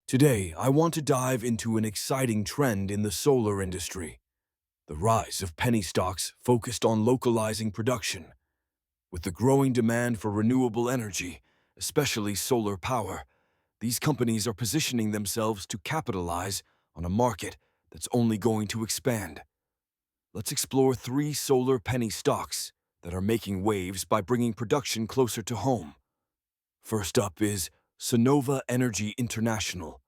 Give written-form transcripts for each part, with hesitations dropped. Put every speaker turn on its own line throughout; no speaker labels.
Today, I want to dive into an exciting trend in the solar industry, the rise of penny stocks focused on localizing production. With the growing demand for renewable energy, especially solar power, these companies are positioning themselves to capitalize on a market that's only going to expand. Let's explore three solar penny stocks that are making waves by bringing production closer to home. First up is Sunnova Energy International.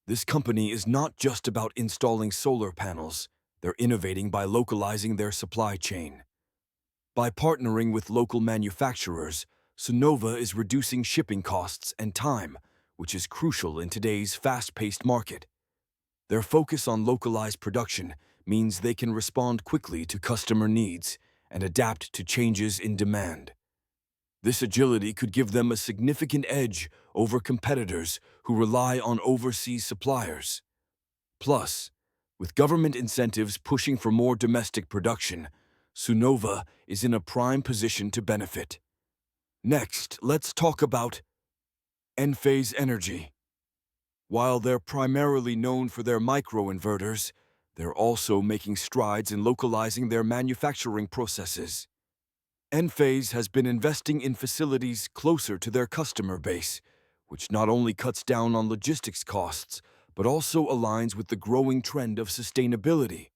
This company is not just about installing solar panels, they're innovating by localizing their supply chain. By partnering with local manufacturers, Sunnova is reducing shipping costs and time, which is crucial in today's fast-paced market. Their focus on localized production means they can respond quickly to customer needs and adapt to changes in demand. This agility could give them a significant edge over competitors who rely on overseas suppliers. Plus, with government incentives pushing for more domestic production, Sunnova is in a prime position to benefit. Next, let's talk about Enphase Energy. While they're primarily known for their microinverters, they're also making strides in localizing their manufacturing processes. Enphase has been investing in facilities closer to their customer base, which not only cuts down on logistics costs, but also aligns with the growing trend of sustainability.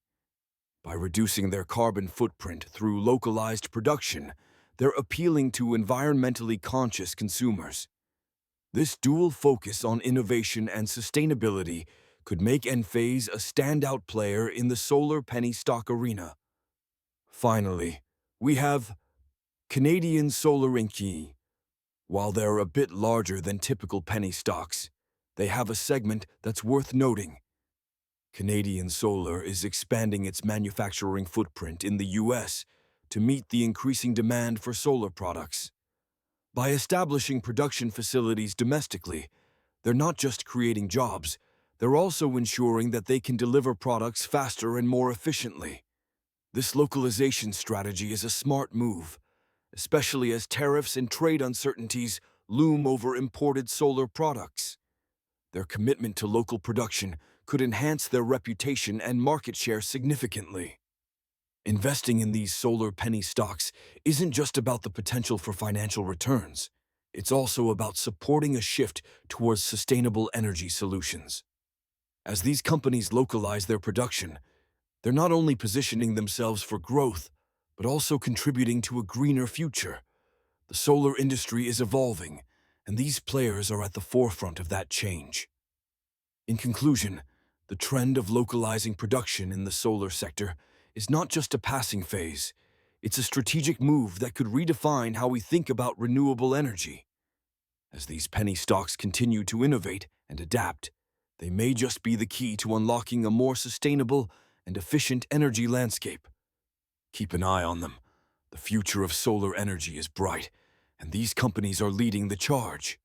By reducing their carbon footprint through localized production, they're appealing to environmentally conscious consumers. This dual focus on innovation and sustainability could make Enphase a standout player in the solar penny stock arena. Finally, we have Canadian Solar Inc. While they're a bit larger than typical penny stocks, they have a segment that's worth noting. Canadian Solar is expanding its manufacturing footprint in the U.S. to meet the increasing demand for solar products. By establishing production facilities domestically, they're not just creating jobs, they're also ensuring that they can deliver products faster and more efficiently. This localization strategy is a smart move, especially as tariffs and trade uncertainties loom over imported solar products. Their commitment to local production could enhance their reputation and market share significantly. Investing in these solar penny stocks isn't just about the potential for financial returns. It's also about supporting a shift towards sustainable energy solutions. As these companies localize their production, they're not only positioning themselves for growth, but also contributing to a greener future. The solar industry is evolving, and these players are at the forefront of that change. In conclusion, the trend of localizing production in the solar sector is not just a passing phase. It's a strategic move that could redefine how we think about renewable energy. As these penny stocks continue to innovate and adapt, they may just be the key to unlocking a more sustainable and efficient energy landscape. Keep an eye on them. The future of solar energy is bright, and these companies are leading the charge.